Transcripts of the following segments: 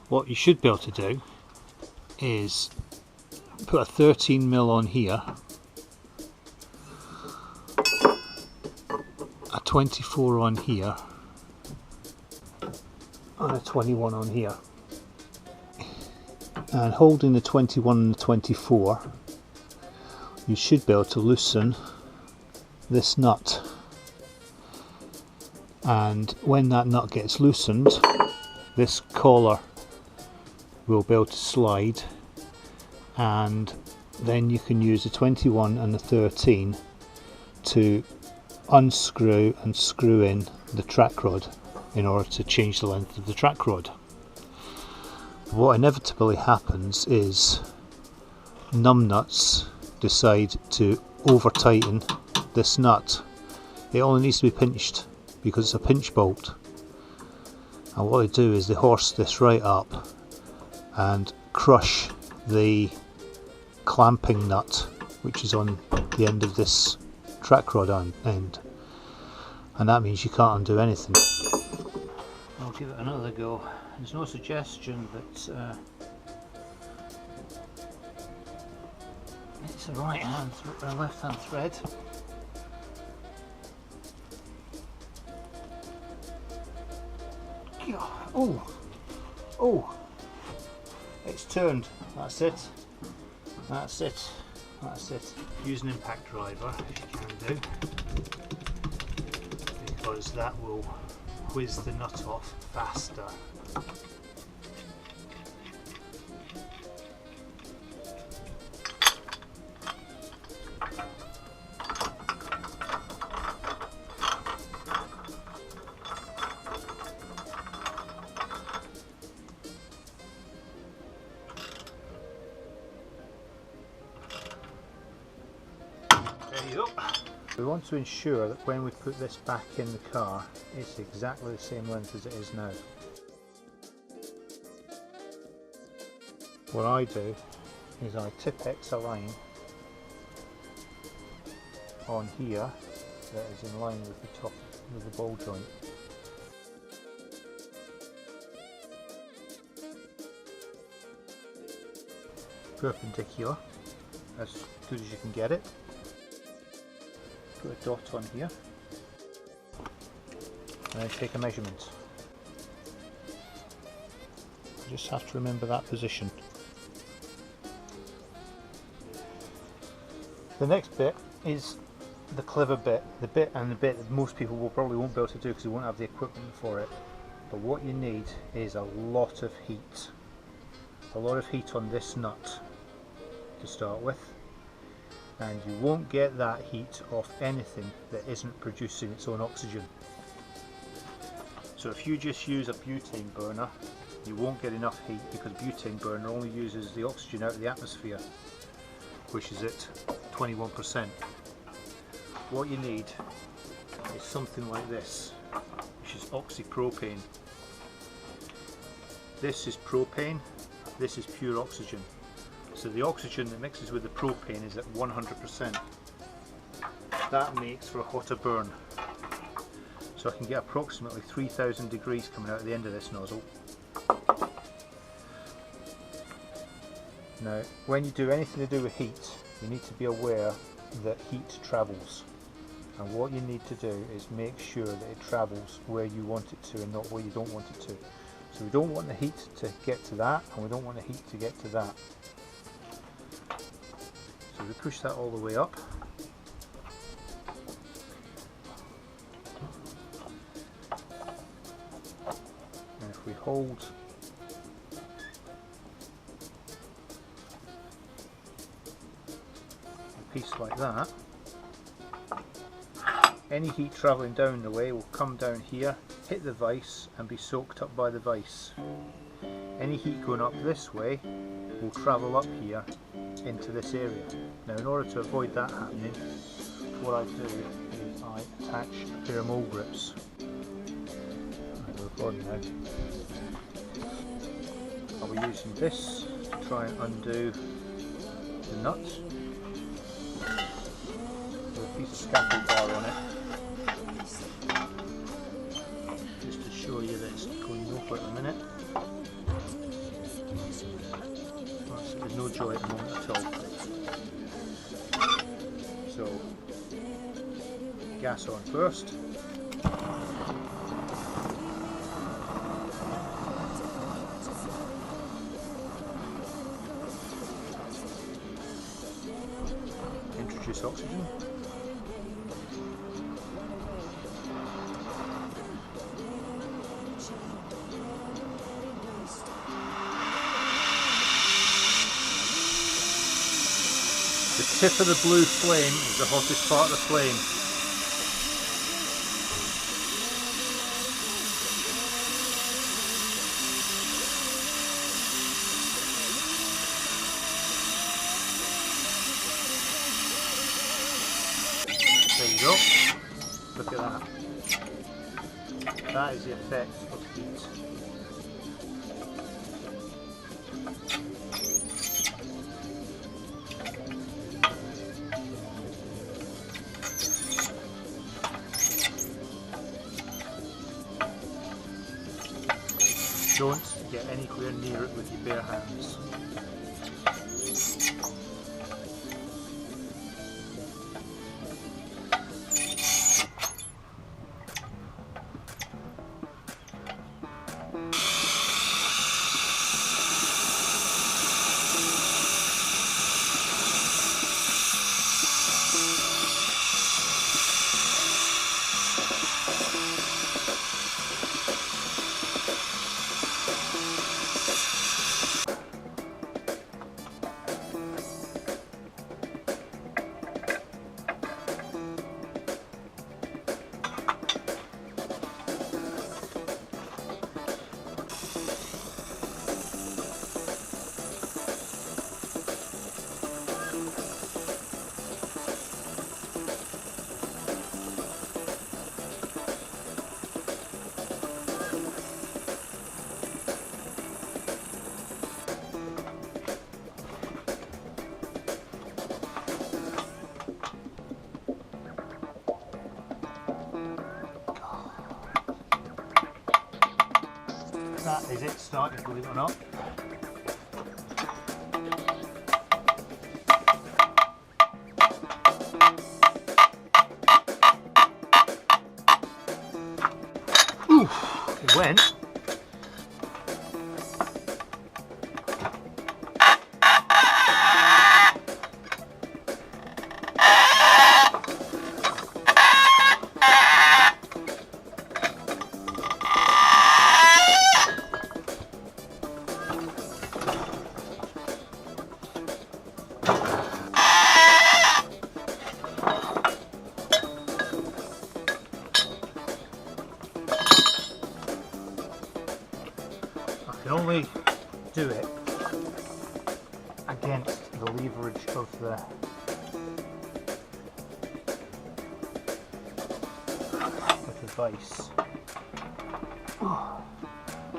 What you should be able to do is put a 13mm on here, a 24 on here, and a 21 on here, and holding the 21 and the 24 you should be able to loosen this nut, and when that nut gets loosened this collar will be able to slide, and then you can use the 21 and the 13 to unscrew and screw in the track rod in order to change the length of the track rod. What inevitably happens is numbnuts decide to over tighten this nut. It only needs to be pinched because it's a pinch bolt, and what they do is they horse this right up and crush the clamping nut which is on the end of this track rod end, and that means you can't undo anything. I'll give it another go. There's no suggestion that it's a right hand or a left hand thread. Oh, it's turned. That's it. That's it. That's it. Use an impact driver if you can do, because that will whiz the nut off faster. We want to ensure that when we put this back in the car, it's exactly the same length as it is now. What I do is I Tipp-Ex a line on here that is in line with the top of the ball joint. Perpendicular, as good as you can get it. Put a dot on here and then take a measurement. You just have to remember that position. The next bit is the clever bit, the bit that most people probably won't be able to do because they won't have the equipment for it. But what you need is a lot of heat. A lot of heat on this nut to start with. And you won't get that heat off anything that isn't producing its own oxygen. So if you just use a butane burner, you won't get enough heat because butane burner only uses the oxygen out of the atmosphere, which is at 21%. What you need is something like this, which is oxypropane. This is propane, this is pure oxygen. So the oxygen that mixes with the propane is at 100%. That makes for a hotter burn. So I can get approximately 3000 degrees coming out at the end of this nozzle. Now, when you do anything to do with heat, you need to be aware that heat travels. And what you need to do is make sure that it travels where you want it to and not where you don't want it to. So we don't want the heat to get to that, and we don't want the heat to get to that. So we push that all the way up. And if we hold a piece like that, any heat travelling down the way will come down here, hit the vise and be soaked up by the vise. Any heat going up this way will travel up here into this area. Now, in order to avoid that happening, what I do is I attach a pair of mole grips. I'll be using this to try and undo the nut with a piece of scaffold bar on it, just to show you that it's going nowhere at the minute. no joy at the moment at all. So, gas on first. Introduce oxygen. The tip of the blue flame is the hottest part of the flame. There you go. Look at that. That is the effect of heat. Don't get anywhere near it with your bare hands. That is it started, believe it or not. Oof, it went. I can only do it against the leverage of the vice.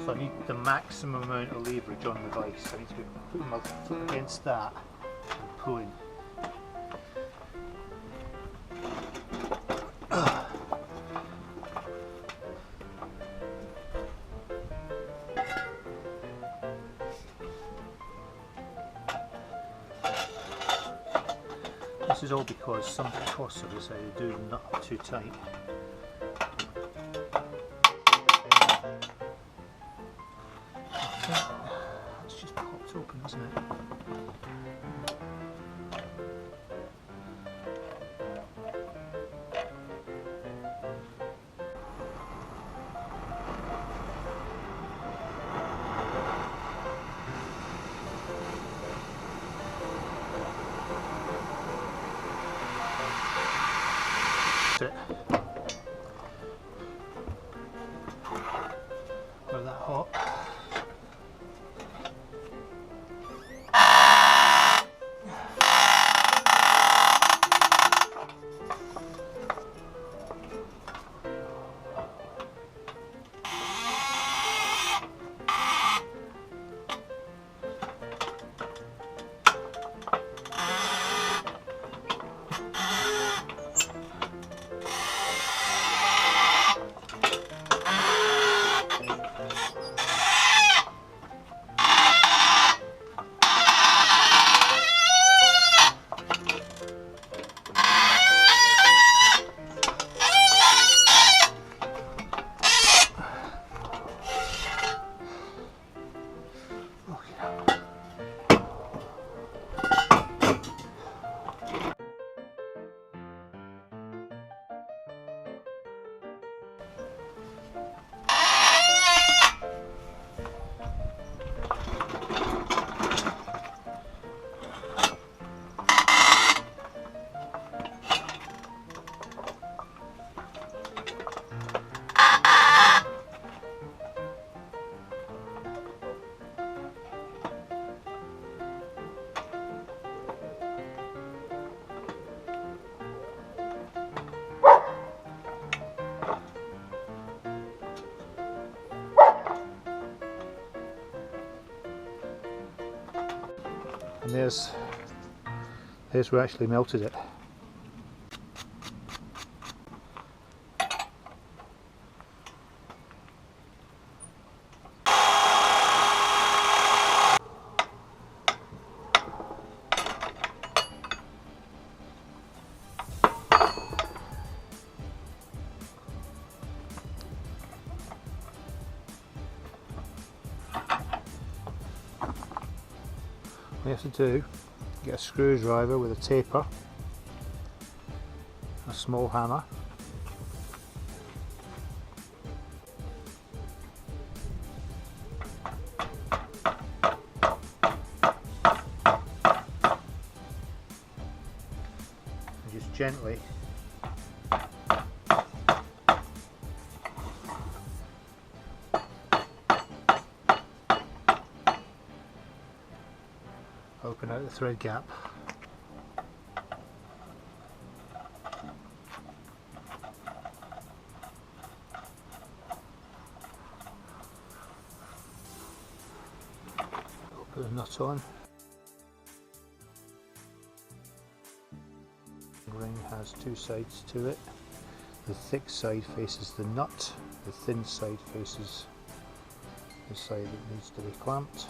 So I need the maximum amount of leverage on the vice. I need to be putting my foot against that and pulling. This is all because some course have decided to do them not too tight. It's just popped open, isn't it? They're that hot. And there's where we actually melted it. What you have to do, get a screwdriver with a taper, a small hammer, and just gently open out the thread gap. Put the nut on. The ring has two sides to it. The thick side faces the nut, the thin side faces the side that needs to be clamped.